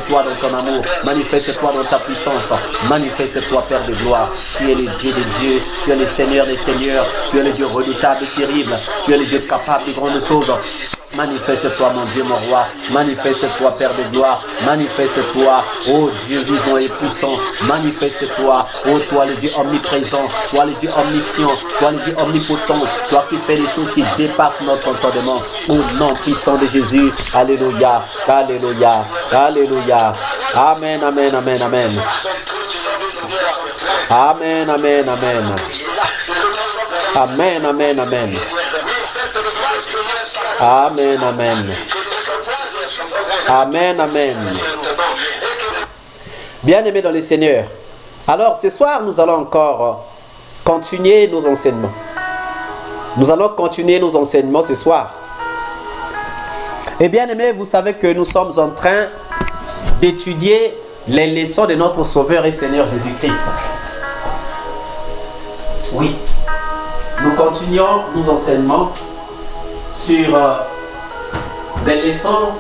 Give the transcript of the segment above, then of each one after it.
Manifeste-toi dans ton amour. Manifeste-toi dans ta puissance. Manifeste-toi, Père de gloire. Tu es le Dieu des dieux. Tu es le Seigneur des seigneurs. Tu es le Dieu redoutable et terrible. Tu es le Dieu capable de grandes choses. Manifeste-toi, mon Dieu, mon roi. Manifeste-toi, Père de gloire. Manifeste-toi, ô Dieu vivant et puissant. Manifeste-toi, ô toi, le Dieu omniprésent. Toi, le Dieu omniscient. Toi, le Dieu omnipotent. Toi qui fais des choses qui dépassent notre entendement. Au nom puissant de Jésus. Alléluia. Alléluia. Alléluia. Amen, amen, amen, amen. Amen, amen, amen. Amen, amen, amen. Amen, amen. Amen, amen. Bien-aimés dans le Seigneur. Alors, ce soir, nous allons encore continuer nos enseignements. Nous allons continuer nos enseignements ce soir. Et bien-aimés, vous savez que nous sommes en train d'étudier les leçons de notre Sauveur et Seigneur Jésus-Christ. Oui, nous continuons nos enseignements sur les leçons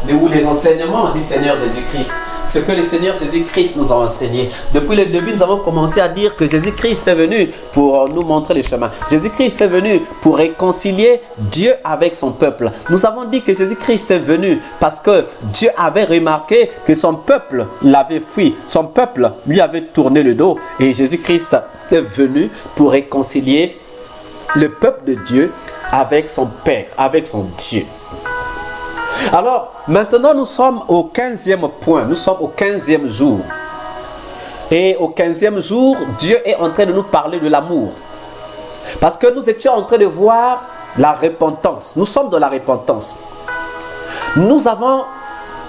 ou les enseignements du Seigneur Jésus-Christ. Ce que le Seigneur Jésus-Christ nous a enseigné. Depuis le début, nous avons commencé à dire que Jésus-Christ est venu pour nous montrer le chemin. Jésus-Christ est venu pour réconcilier Dieu avec son peuple. Nous avons dit que Jésus-Christ est venu parce que Dieu avait remarqué que son peuple l'avait fui. Son peuple lui avait tourné le dos. Et Jésus-Christ est venu pour réconcilier le peuple de Dieu avec son Père, avec son Dieu. Alors, maintenant nous sommes au 15e point, nous sommes au 15e jour. Et au 15e jour, Dieu est en train de nous parler de l'amour. Parce que nous étions en train de voir la repentance. Nous sommes dans la repentance. Nous avons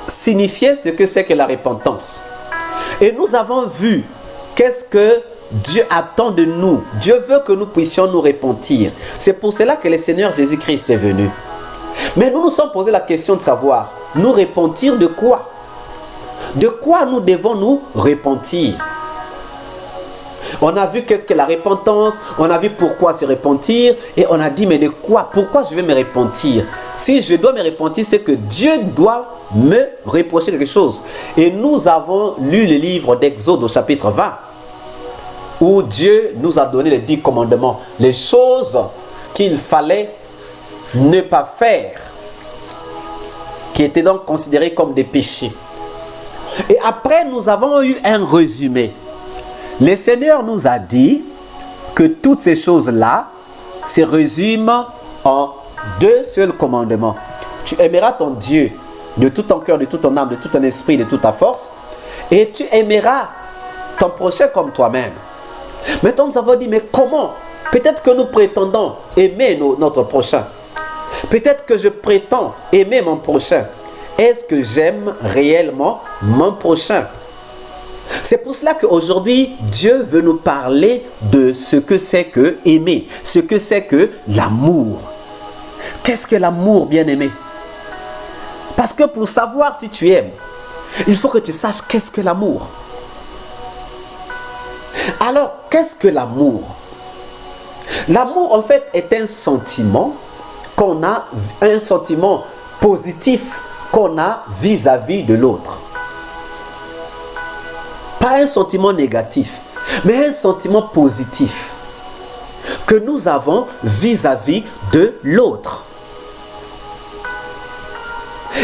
signifié ce que c'est que la repentance. Et nous avons vu qu'est-ce que Dieu attend de nous. Dieu veut que nous puissions nous repentir. C'est pour cela que le Seigneur Jésus-Christ est venu. Mais nous nous sommes posé la question de savoir, nous repentir de quoi? De quoi nous devons nous repentir? On a vu qu'est-ce que la repentance, on a vu pourquoi se repentir, et on a dit mais de quoi? Pourquoi je vais me repentir? Si je dois me repentir, c'est que Dieu doit me reprocher quelque chose. Et nous avons lu le livre d'Exode au chapitre 20, où Dieu nous a donné les 10 commandements, les choses qu'il fallait ne pas faire, qui étaient donc considérés comme des péchés. Et après, nous avons eu un résumé. Le Seigneur nous a dit que toutes ces choses-là se résument en 2 seuls commandements. Tu aimeras ton Dieu de tout ton cœur, de tout ton âme, de tout ton esprit, de toute ta force, et tu aimeras ton prochain comme toi-même. Maintenant, nous avons dit, mais comment? Peut-être que nous prétendons aimer notre prochain. Peut-être que je prétends aimer mon prochain. Est-ce que j'aime réellement mon prochain? C'est pour cela qu'aujourd'hui, Dieu veut nous parler de ce que c'est que aimer, ce que c'est que l'amour. Qu'est-ce que l'amour, bien-aimé? Parce que pour savoir si tu aimes, il faut que tu saches qu'est-ce que l'amour. Alors, qu'est-ce que l'amour? L'amour, en fait, est un sentiment qu'on a, un sentiment positif qu'on a vis-à-vis de l'autre. Pas un sentiment négatif, mais un sentiment positif que nous avons vis-à-vis de l'autre.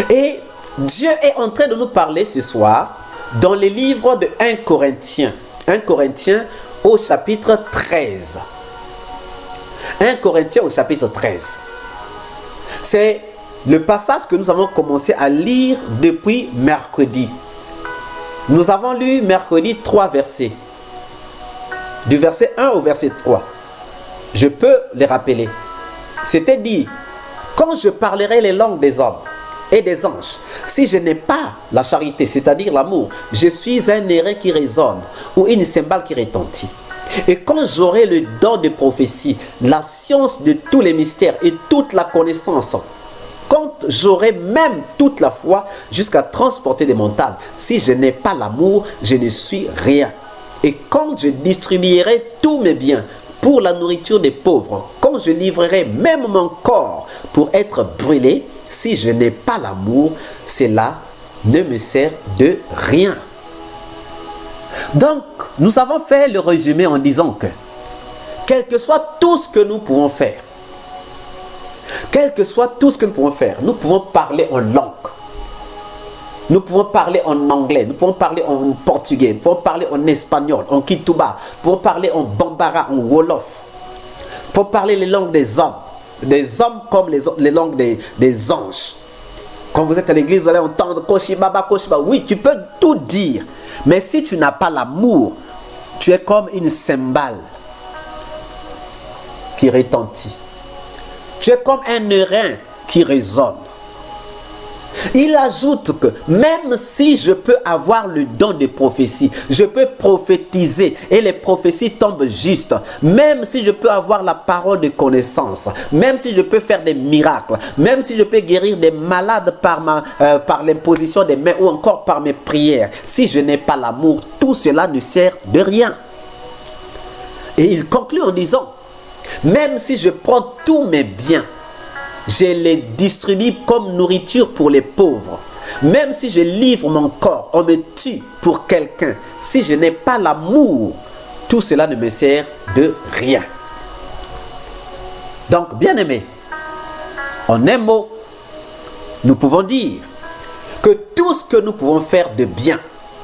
Et Dieu est en train de nous parler ce soir dans le livre de 1 Corinthiens. 1 Corinthiens au chapitre 13. 1 Corinthiens au chapitre 13. C'est le passage que nous avons commencé à lire depuis mercredi. Nous avons lu mercredi 3 versets. Du verset 1 au verset 3. Je peux les rappeler. C'était dit, quand je parlerai les langues des hommes et des anges, si je n'ai pas la charité, c'est-à-dire l'amour, je suis un airain qui résonne ou une cymbale qui retentit. Et quand j'aurai le don de prophétie, la science de tous les mystères et toute la connaissance, quand j'aurai même toute la foi jusqu'à transporter des montagnes, si je n'ai pas l'amour, je ne suis rien. Et quand je distribuerai tous mes biens pour la nourriture des pauvres, quand je livrerai même mon corps pour être brûlé, si je n'ai pas l'amour, cela ne me sert de rien. Donc, nous avons fait le résumé en disant que, quel que soit tout ce que nous pouvons faire, nous pouvons parler en langue. Nous pouvons parler en anglais, nous pouvons parler en portugais, nous pouvons parler en espagnol, en kituba, nous pouvons parler en bambara, en wolof. Nous pouvons parler les langues des hommes comme les langues des anges. Quand vous êtes à l'église, vous allez entendre Koshibaba, Koshiba. Oui, tu peux tout dire. Mais si tu n'as pas l'amour, tu es comme une cymbale qui retentit. Tu es comme un airain qui résonne. Il ajoute que même si je peux avoir le don de prophétie, je peux prophétiser et les prophéties tombent justes, même si je peux avoir la parole de connaissance, même si je peux faire des miracles, même si je peux guérir des malades par l'imposition des mains ou encore par mes prières, si je n'ai pas l'amour, tout cela ne sert de rien. Et il conclut en disant, même si je prends tous mes biens, je les distribue comme nourriture pour les pauvres. Même si je livre mon corps, on me tue pour quelqu'un. Si je n'ai pas l'amour, tout cela ne me sert de rien. Donc, bien aimé, en un mot, nous pouvons dire que tout ce que nous pouvons faire de bien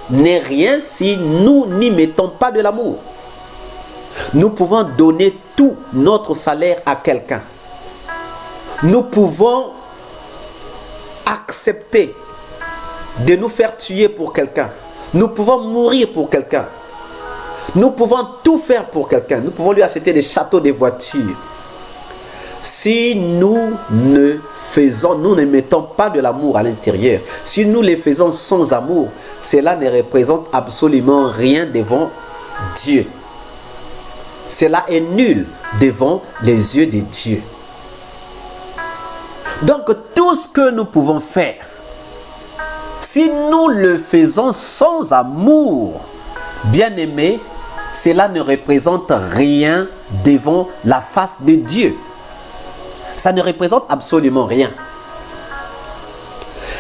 n'est rien si nous n'y mettons pas de l'amour. Nous pouvons donner tout notre salaire à quelqu'un. Nous pouvons accepter de nous faire tuer pour quelqu'un. Nous pouvons mourir pour quelqu'un. Nous pouvons tout faire pour quelqu'un. Nous pouvons lui acheter des châteaux, des voitures. Si nous ne mettons pas de l'amour à l'intérieur, si nous les faisons sans amour, cela ne représente absolument rien devant Dieu. Cela est nul devant les yeux de Dieu. Donc tout ce que nous pouvons faire, si nous le faisons sans amour, bien aimé, cela ne représente rien devant la face de Dieu. Ça ne représente absolument rien.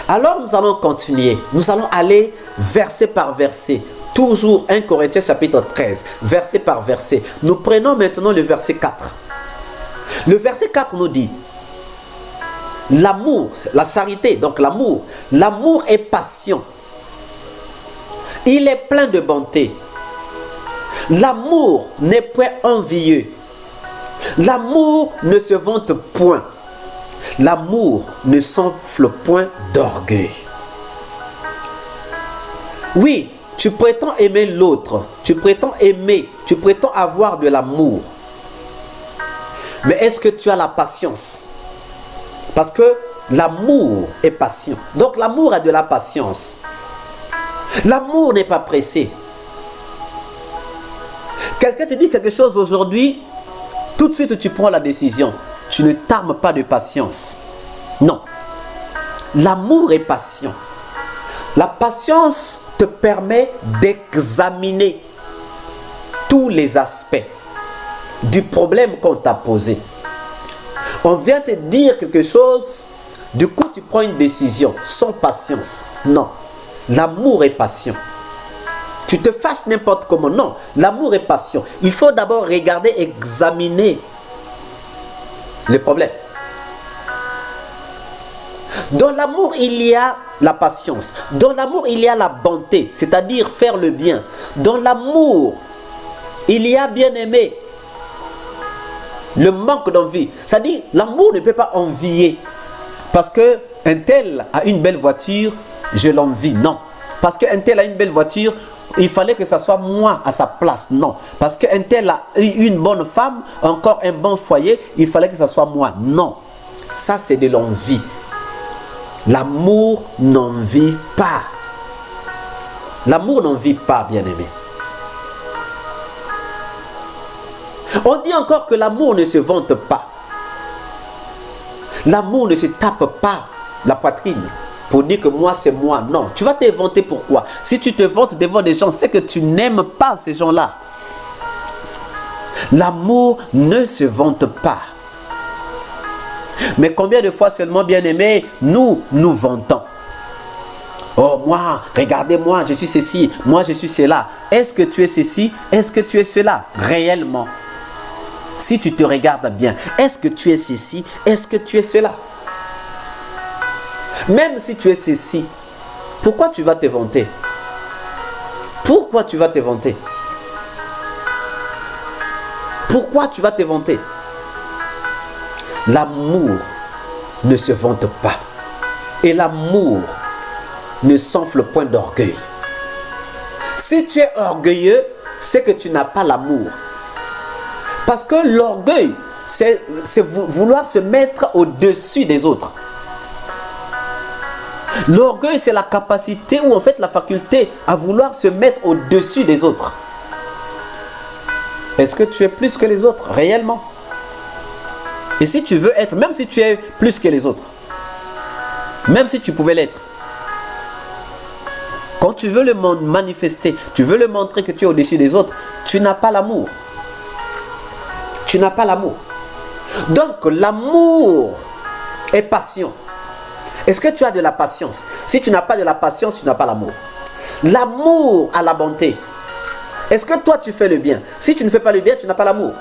Alors nous allons continuer. Nous allons aller verset par verset. Toujours 1 Corinthiens chapitre 13, verset par verset. Nous prenons maintenant le verset 4. Le verset 4 nous dit, l'amour, la charité, donc l'amour. L'amour est patient. Il est plein de bonté. L'amour n'est point envieux. L'amour ne se vante point. L'amour ne s'enfle point d'orgueil. Oui, tu prétends aimer l'autre. Tu prétends aimer. Tu prétends avoir de l'amour. Mais est-ce que tu as la patience? Parce que l'amour est patient. Donc l'amour a de la patience. L'amour n'est pas pressé. Quelqu'un te dit quelque chose aujourd'hui, tout de suite tu prends la décision. Tu ne t'armes pas de patience. Non. L'amour est patient. La patience te permet d'examiner tous les aspects du problème qu'on t'a posé. On vient te dire quelque chose, du coup tu prends une décision sans patience. Non, l'amour est patient. Tu te fâches n'importe comment. Non, l'amour est patient. Il faut d'abord regarder, examiner le problème. Dans l'amour, il y a la patience. Dans l'amour, il y a la bonté, c'est-à-dire faire le bien. Dans l'amour, il y a, bien aimé, le manque d'envie. C'est-à-dire, l'amour ne peut pas envier. Parce qu'un tel a une belle voiture, je l'envie. Non. Parce qu'un tel a une belle voiture, il fallait que ça soit moi à sa place. Non. Parce qu'un tel a une bonne femme, encore un bon foyer, il fallait que ça soit moi. Non. Ça, c'est de l'envie. L'amour n'envie pas. L'amour n'envie pas, bien-aimé. On dit encore que l'amour ne se vante pas. L'amour ne se tape pas la poitrine pour dire que moi c'est moi. Non, tu vas te vanter pourquoi? Si tu te vantes devant des gens, c'est que tu n'aimes pas ces gens-là. L'amour ne se vante pas. Mais combien de fois seulement, bien-aimés, nous nous vantons? Oh, moi, regardez-moi, je suis ceci, moi, je suis cela. Est-ce que tu es ceci? Est-ce que tu es cela? Réellement. Si tu te regardes bien, est-ce que tu es ceci? Est-ce que tu es cela? Même si tu es ceci, pourquoi tu vas te vanter? Pourquoi tu vas te vanter? Pourquoi tu vas te vanter? L'amour ne se vante pas. Et l'amour ne s'enfle point d'orgueil. Si tu es orgueilleux, c'est que tu n'as pas l'amour. Parce que l'orgueil, c'est vouloir se mettre au-dessus des autres. L'orgueil, c'est la capacité ou en fait la faculté à vouloir se mettre au-dessus des autres. Est-ce que tu es plus que les autres réellement? Et si tu veux être, même si tu es plus que les autres, même si tu pouvais l'être, quand tu veux le manifester, tu veux le montrer que tu es au-dessus des autres, tu n'as pas l'amour. Tu n'as pas l'amour. Donc l'amour est passion. Est-ce que tu as de la patience? Si tu n'as pas de la patience, tu n'as pas l'amour. L'amour a la bonté. Est-ce que toi tu fais le bien? Si tu ne fais pas le bien, tu n'as pas l'amour.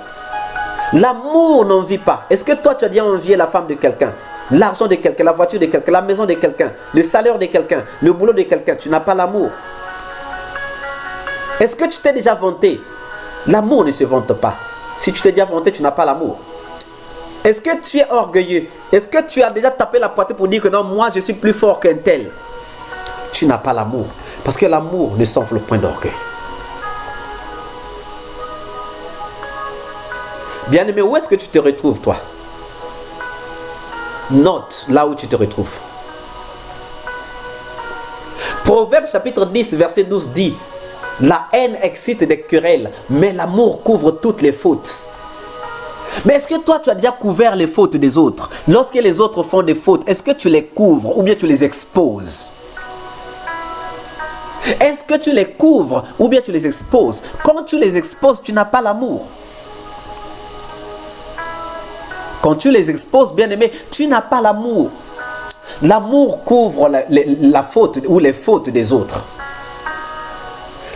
L'amour n'envie pas. Est-ce que toi tu as déjà envié la femme de quelqu'un, l'argent de quelqu'un, la voiture de quelqu'un, la maison de quelqu'un, le salaire de quelqu'un, le boulot de quelqu'un? Tu n'as pas l'amour. Est-ce que tu t'es déjà vanté? L'amour ne se vante pas. Si tu t'es déjà vanté, tu n'as pas l'amour. Est-ce que tu es orgueilleux? Est-ce que tu as déjà tapé la poitrine pour dire que non, moi je suis plus fort qu'un tel? Tu n'as pas l'amour. Parce que l'amour ne s'enfle point d'orgueil. Bien-aimé, où est-ce que tu te retrouves, toi? Note là où tu te retrouves. Proverbe chapitre 10, verset 12 dit: la haine excite des querelles, mais l'amour couvre toutes les fautes. Mais est-ce que toi, tu as déjà couvert les fautes des autres? Lorsque les autres font des fautes, est-ce que tu les couvres ou bien tu les exposes? Est-ce que tu les couvres ou bien tu les exposes? Quand tu les exposes, tu n'as pas l'amour. Quand tu les exposes, bien-aimé, tu n'as pas l'amour. L'amour couvre la faute ou les fautes des autres.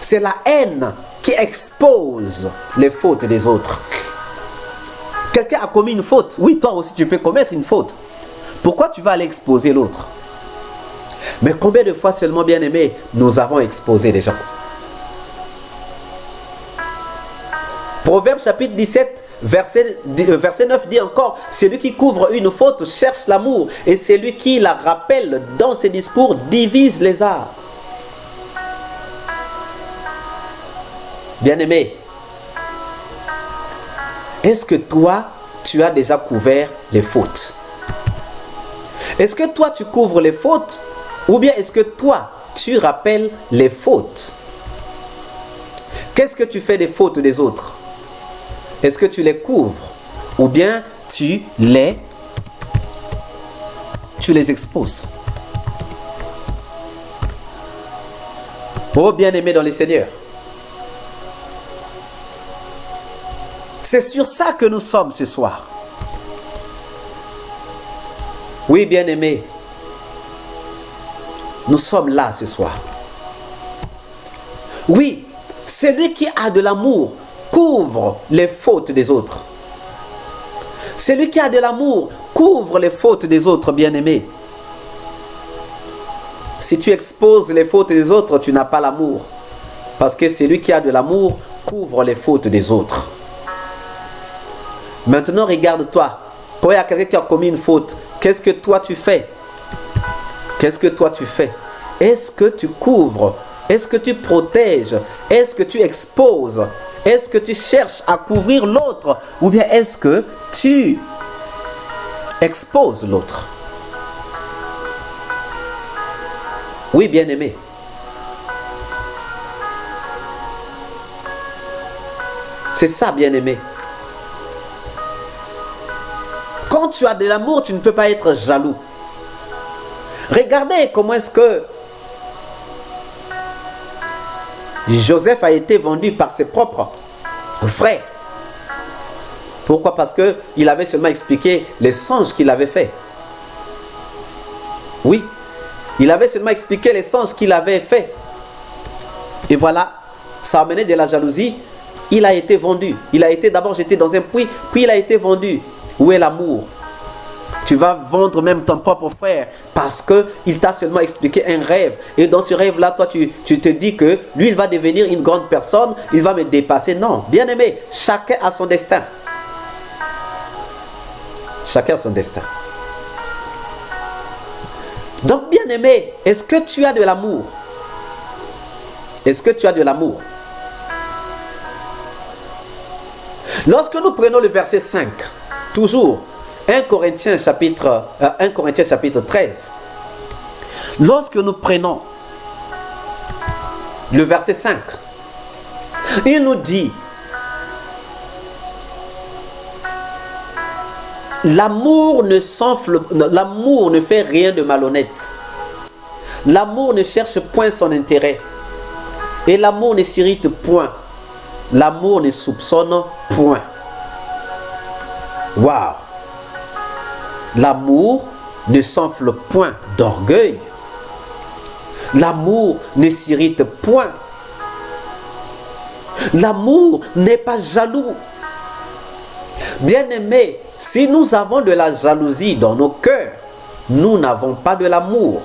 C'est la haine qui expose les fautes des autres. Quelqu'un a commis une faute. Oui, toi aussi tu peux commettre une faute. Pourquoi tu vas aller exposer l'autre? Mais combien de fois seulement, bien-aimé, nous avons exposé les gens? Proverbe chapitre 17, verset 9 dit encore: celui qui couvre une faute cherche l'amour, et celui qui la rappelle dans ses discours divise les arts. Bien-aimé, est-ce que toi, tu as déjà couvert les fautes? Est-ce que toi, tu couvres les fautes? Ou bien est-ce que toi, tu rappelles les fautes? Qu'est-ce que tu fais des fautes des autres? Est-ce que tu les couvres? Ou bien tu les exposes? Oh bien-aimé dans les Seigneurs, c'est sur ça que nous sommes ce soir. Oui, bien-aimés, nous sommes là ce soir. Oui, celui qui a de l'amour couvre les fautes des autres. Celui qui a de l'amour couvre les fautes des autres, bien-aimés. Si tu exposes les fautes des autres, tu n'as pas l'amour. Parce que celui qui a de l'amour couvre les fautes des autres. Maintenant, regarde-toi. Quand il y a quelqu'un qui a commis une faute, qu'est-ce que toi tu fais? Qu'est-ce que toi tu fais? Est-ce que tu couvres? Est-ce que tu protèges? Est-ce que tu exposes? Est-ce que tu cherches à couvrir l'autre? Ou bien est-ce que tu exposes l'autre? Oui, bien-aimé. C'est ça, bien-aimé. Quand tu as de l'amour, tu ne peux pas être jaloux. Regardez comment est-ce que Joseph a été vendu par ses propres frères. Pourquoi? Parce qu'il avait seulement expliqué les songes qu'il avait fait. Oui. Il avait seulement expliqué les songes qu'il avait fait. Et voilà, ça a amené de la jalousie. Il a été vendu. Il a été d'abord jeté dans un puits, puis il a été vendu. Où est l'amour? Tu vas vendre même ton propre frère parce qu'il t'a seulement expliqué un rêve. Et dans ce rêve-là, toi, tu te dis que lui, il va devenir une grande personne, il va me dépasser. Non, bien aimé, chacun a son destin. Chacun a son destin. Donc, bien aimé, est-ce que tu as de l'amour? Est-ce que tu as de l'amour? Lorsque nous prenons le verset 5, toujours, 1 Corinthiens chapitre 13, lorsque nous prenons le verset 5, il nous dit, l'amour ne fait rien de malhonnête. L'amour ne cherche point son intérêt. Et l'amour ne s'irrite point. L'amour ne soupçonne point. Waouh! L'amour ne s'enfle point d'orgueil. L'amour ne s'irrite point. L'amour n'est pas jaloux. Bien-aimés, si nous avons de la jalousie dans nos cœurs, nous n'avons pas de l'amour.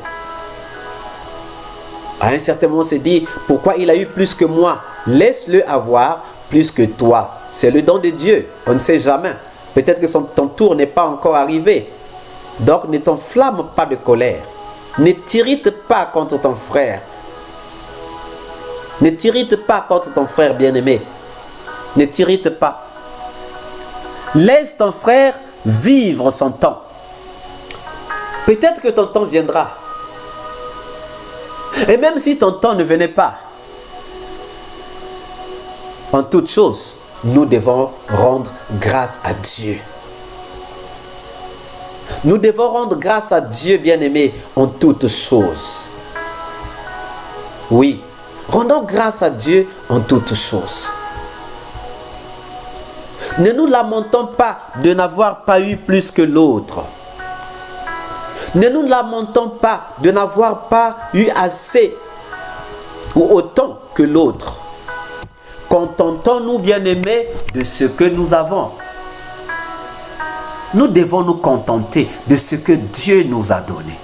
À un certain moment, on se dit, pourquoi il a eu plus que moi? Laisse-le avoir plus que toi. C'est le don de Dieu. On ne sait jamais. Peut-être que ton tour n'est pas encore arrivé. Donc ne t'enflamme pas de colère. Ne t'irrite pas contre ton frère. Ne t'irrite pas contre ton frère bien-aimé. Ne t'irrite pas. Laisse ton frère vivre son temps. Peut-être que ton temps viendra. Et même si ton temps ne venait pas, en toute chose, nous devons rendre grâce à Dieu. Nous devons rendre grâce à Dieu, bien-aimé, en toutes choses. Oui, rendons grâce à Dieu en toutes choses. Ne nous lamentons pas de n'avoir pas eu plus que l'autre. Ne nous lamentons pas de n'avoir pas eu assez ou autant que l'autre. Contentons-nous, bien-aimés, de ce que nous avons. Nous devons nous contenter de ce que Dieu nous a donné.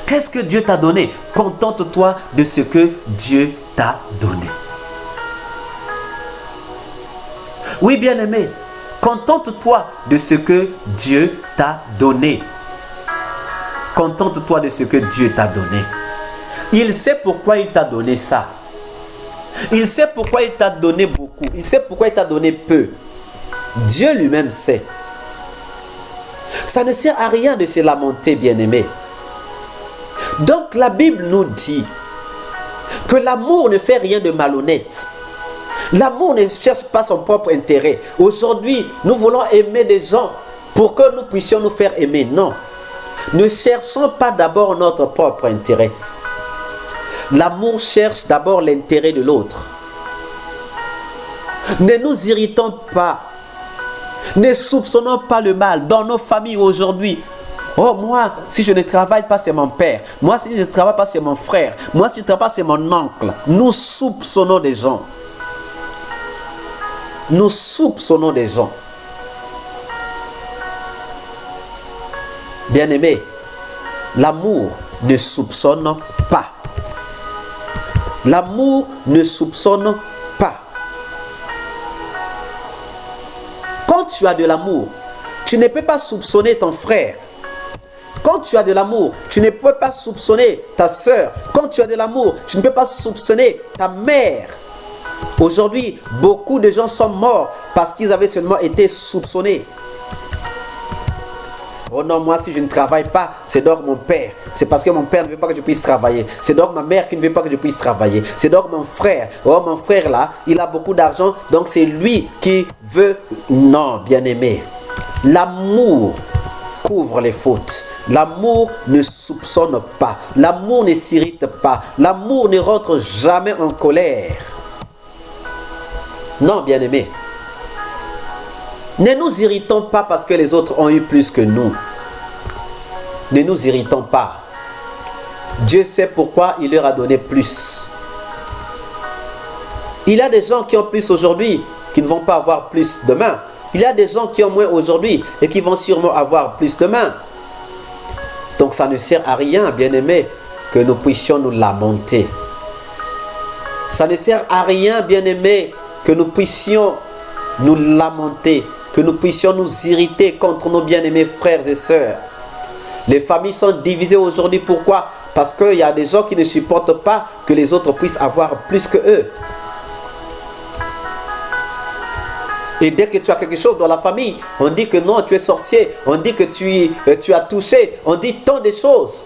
Qu'est-ce que Dieu t'a donné? Contente-toi de ce que Dieu t'a donné. Oui, bien-aimé, contente-toi de ce que Dieu t'a donné. Contente-toi de ce que Dieu t'a donné. Il sait pourquoi il t'a donné ça. Il sait pourquoi il t'a donné beaucoup. Il sait pourquoi il t'a donné peu. Dieu lui-même sait. Ça ne sert à rien de se lamenter, bien-aimé. Donc la Bible nous dit que l'amour ne fait rien de malhonnête. L'amour ne cherche pas son propre intérêt. Aujourd'hui, nous voulons aimer des gens pour que nous puissions nous faire aimer. Non. Ne cherchons pas d'abord notre propre intérêt. L'amour cherche d'abord l'intérêt de l'autre. Ne nous irritons pas. Ne soupçonnons pas le mal. Dans nos familles aujourd'hui, oh moi, si je ne travaille pas, c'est mon père. Moi, si je ne travaille pas, c'est mon frère. Moi, si je ne travaille pas, c'est mon oncle. Nous soupçonnons des gens. Nous soupçonnons des gens. Bien-aimé, l'amour ne soupçonne pas. L'amour ne soupçonne pas. Quand tu as de l'amour, tu ne peux pas soupçonner ton frère. Quand tu as de l'amour, tu ne peux pas soupçonner ta soeur. Quand tu as de l'amour, tu ne peux pas soupçonner ta mère. Aujourd'hui, beaucoup de gens sont morts parce qu'ils avaient seulement été soupçonnés. Oh non, moi si je ne travaille pas, c'est donc mon père. C'est parce que mon père ne veut pas que je puisse travailler. C'est donc ma mère qui ne veut pas que je puisse travailler. C'est donc mon frère. Oh, mon frère là, il a beaucoup d'argent, donc c'est lui qui veut. Non, bien-aimé. L'amour couvre les fautes. L'amour ne soupçonne pas. L'amour ne s'irrite pas. L'amour ne rentre jamais en colère. Non, bien-aimé. Ne nous irritons pas parce que les autres ont eu plus que nous. Ne nous irritons pas. Dieu sait pourquoi il leur a donné plus. Il y a des gens qui ont plus aujourd'hui, qui ne vont pas avoir plus demain. Il y a des gens qui ont moins aujourd'hui et qui vont sûrement avoir plus demain. Donc ça ne sert à rien, bien-aimés, que nous puissions nous lamenter. Ça ne sert à rien, bien-aimés, que nous puissions nous lamenter, que nous puissions nous irriter contre nos bien-aimés frères et sœurs. Les familles sont divisées aujourd'hui. Pourquoi? Parce qu'il y a des gens qui ne supportent pas que les autres puissent avoir plus que eux. Et dès que tu as quelque chose dans la famille, on dit que non, tu es sorcier, on dit que tu as touché, on dit tant de choses.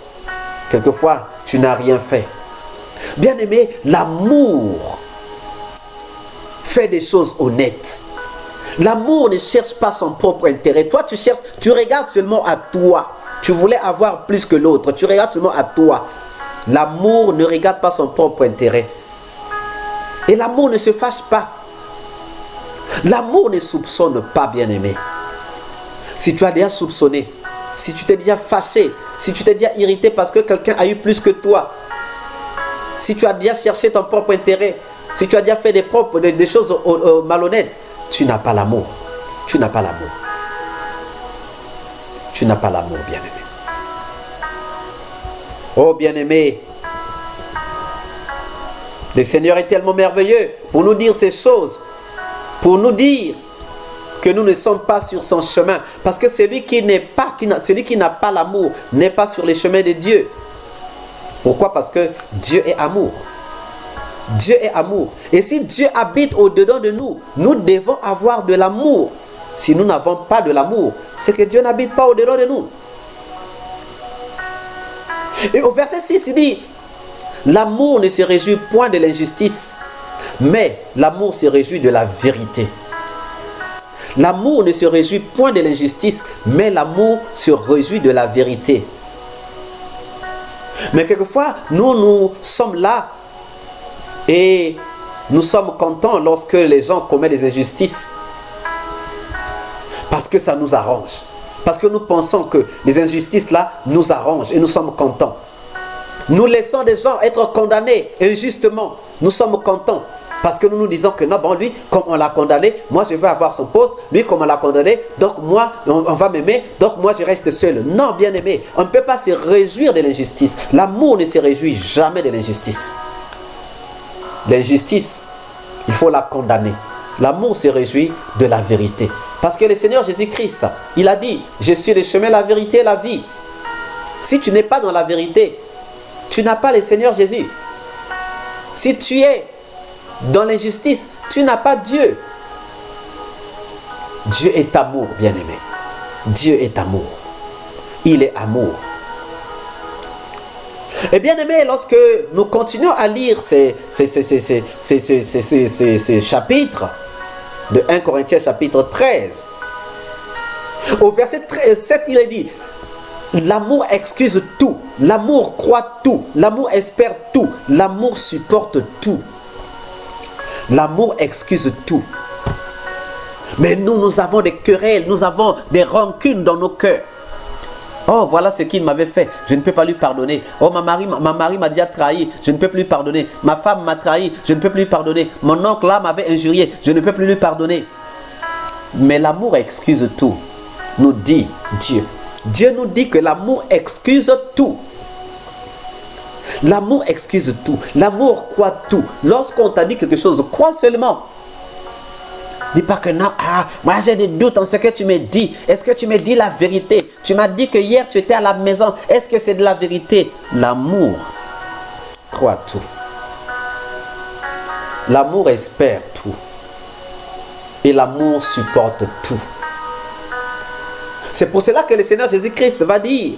Quelquefois, tu n'as rien fait. Bien-aimé, l'amour fait des choses honnêtes. L'amour ne cherche pas son propre intérêt. Toi, tu regardes seulement à toi. Tu voulais avoir plus que l'autre. Tu regardes seulement à toi. L'amour ne regarde pas son propre intérêt. Et l'amour ne se fâche pas. L'amour ne soupçonne pas, bien-aimé. Si tu as déjà soupçonné, si tu t'es déjà fâché, si tu t'es déjà irrité parce que quelqu'un a eu plus que toi, si tu as déjà cherché ton propre intérêt, si tu as déjà fait des choses malhonnêtes, tu n'as pas l'amour. Tu n'as pas l'amour. Tu n'as pas l'amour, bien-aimé. Oh, bien-aimé, le Seigneur est tellement merveilleux pour nous dire ces choses, pour nous dire que nous ne sommes pas sur son chemin. Parce que celui qui n'a pas l'amour n'est pas sur les chemins de Dieu. Pourquoi? Parce que Dieu est amour. Dieu est amour. Et si Dieu habite au-dedans de nous, nous devons avoir de l'amour. Si nous n'avons pas de l'amour, c'est que Dieu n'habite pas au-dedans de nous. Et au verset 6, il dit, l'amour ne se réjouit point de l'injustice, mais l'amour se réjouit de la vérité. L'amour ne se réjouit point de l'injustice, mais l'amour se réjouit de la vérité. Mais quelquefois, nous sommes là et nous sommes contents lorsque les gens commettent des injustices. Parce que ça nous arrange. Parce que nous pensons que les injustices là nous arrangent et nous sommes contents. Nous laissons des gens être condamnés injustement. Nous sommes contents. Parce que nous nous disons que non, bon, lui, comme on l'a condamné, moi je veux avoir son poste. Lui, comme on l'a condamné, donc moi, on va m'aimer, donc moi je reste seul. Non, bien aimé, on ne peut pas se réjouir de l'injustice. L'amour ne se réjouit jamais de l'injustice. L'injustice, il faut la condamner. L'amour se réjouit de la vérité. Parce que le Seigneur Jésus-Christ, il a dit, je suis le chemin, la vérité et la vie. Si tu n'es pas dans la vérité, tu n'as pas le Seigneur Jésus. Si tu es dans l'injustice, tu n'as pas Dieu. Dieu est amour, bien-aimé. Dieu est amour. Il est amour. Et bien aimé, lorsque nous continuons à lire ces chapitres, de 1 Corinthiens chapitre 13, au verset 7, il est dit, l'amour excuse tout, l'amour croit tout, l'amour espère tout, l'amour supporte tout. L'amour excuse tout. Mais nous avons des querelles, nous avons des rancunes dans nos cœurs. Oh, voilà ce qu'il m'avait fait, je ne peux pas lui pardonner. Oh, ma mari m'a déjà trahi, je ne peux plus lui pardonner. Ma femme m'a trahi, je ne peux plus lui pardonner. Mon oncle là m'avait injurié, je ne peux plus lui pardonner. Mais l'amour excuse tout, nous dit Dieu. Dieu nous dit que l'amour excuse tout. L'amour excuse tout. L'amour croit tout. Lorsqu'on t'a dit quelque chose, crois seulement. Dis pas que non, moi j'ai des doutes en ce que tu me dis. Est-ce que tu me dis la vérité? Tu m'as dit que hier tu étais à la maison. Est-ce que c'est de la vérité? L'amour croit tout. L'amour espère tout. Et l'amour supporte tout. C'est pour cela que le Seigneur Jésus-Christ va dire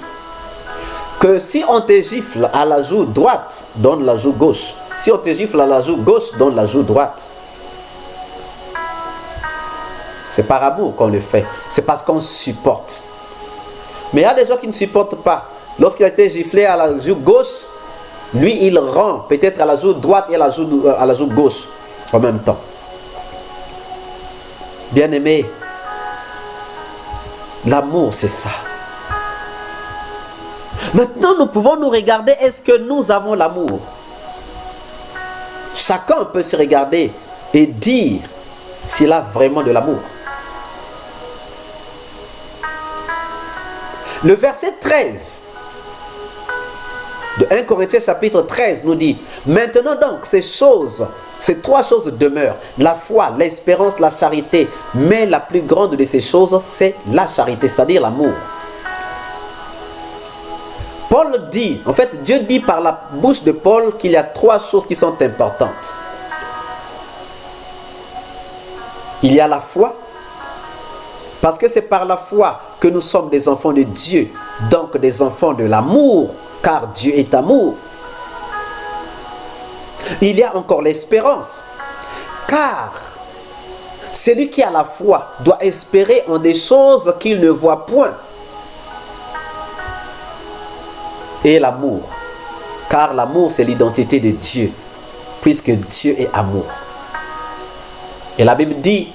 que si on te gifle à la joue droite, donne la joue gauche. Si on te gifle à la joue gauche, donne la joue droite. C'est par amour qu'on le fait. C'est parce qu'on supporte. Mais il y a des gens qui ne supportent pas. Lorsqu'il a été giflé à la joue gauche, lui, il rend peut-être à la joue droite et à la joue gauche en même temps. Bien-aimé, l'amour, c'est ça. Maintenant, nous pouvons nous regarder, est-ce que nous avons l'amour? Chacun peut se regarder et dire s'il a vraiment de l'amour. Le verset 13 de 1 Corinthiens chapitre 13 nous dit: maintenant donc, ces trois choses demeurent, la foi, l'espérance, la charité. Mais la plus grande de ces choses, c'est la charité, c'est-à-dire l'amour. Paul dit, en fait, Dieu dit par la bouche de Paul qu'il y a trois choses qui sont importantes. Il y a la foi, parce que c'est par la foi que nous sommes des enfants de Dieu, donc des enfants de l'amour, car Dieu est amour. Il y a encore l'espérance, car celui qui a la foi doit espérer en des choses qu'il ne voit point. Et l'amour, car l'amour c'est l'identité de Dieu, puisque Dieu est amour. Et la Bible dit: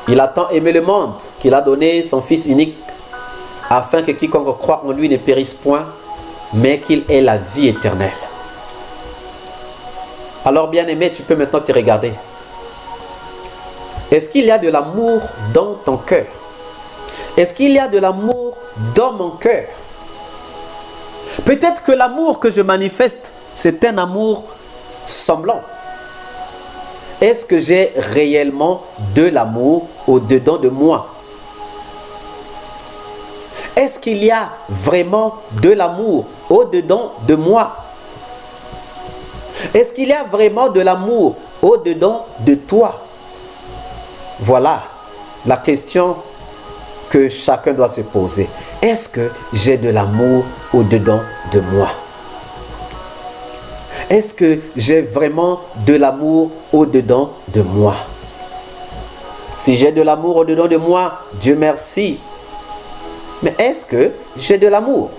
il a tant aimé le monde qu'il a donné son Fils unique, afin que quiconque croit en lui ne périsse point, mais qu'il ait la vie éternelle. Alors bien-aimé, tu peux maintenant te regarder. Est-ce qu'il y a de l'amour dans ton cœur? Est-ce qu'il y a de l'amour dans mon cœur? Peut-être que l'amour que je manifeste, c'est un amour semblant. Est-ce que j'ai réellement de l'amour au-dedans de moi? Est-ce qu'il y a vraiment de l'amour au-dedans de moi? Est-ce qu'il y a vraiment de l'amour au-dedans de toi? Voilà la question que chacun doit se poser. Est-ce que j'ai de l'amour au-dedans de moi? Est-ce que j'ai vraiment de l'amour au-dedans de moi? Si j'ai de l'amour au-dedans de moi, Dieu merci. Mais est-ce que j'ai de l'amour?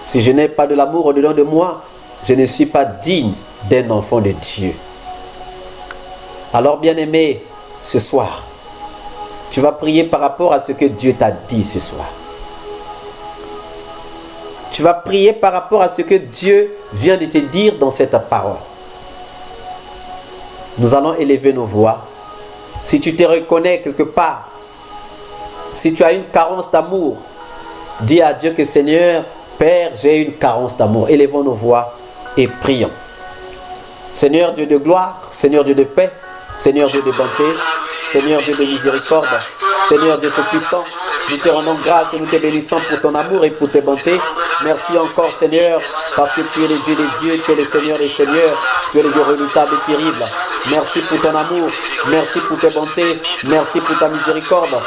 Si je n'ai pas de l'amour au-dedans de moi, je ne suis pas digne d'un enfant de Dieu. Alors bien-aimé, ce soir, tu vas prier par rapport à ce que Dieu t'a dit ce soir. Tu vas prier par rapport à ce que Dieu vient de te dire dans cette parole. Nous allons élever nos voix. Si tu te reconnais quelque part, si tu as une carence d'amour, dis à Dieu que Seigneur, Père, j'ai une carence d'amour. Élevons nos voix et prions. Seigneur Dieu de gloire, Seigneur Dieu de paix, Seigneur Dieu de bonté, Seigneur Dieu de miséricorde, Seigneur Dieu tout-puissant, nous te rendons grâce et nous te bénissons pour ton amour et pour tes bontés. Merci encore Seigneur, parce que tu es le Dieu des dieux, tu es le Seigneur des seigneurs, tu es le Dieu redoutable et terrible. Merci pour ton amour, merci pour tes bontés, merci pour ta miséricorde.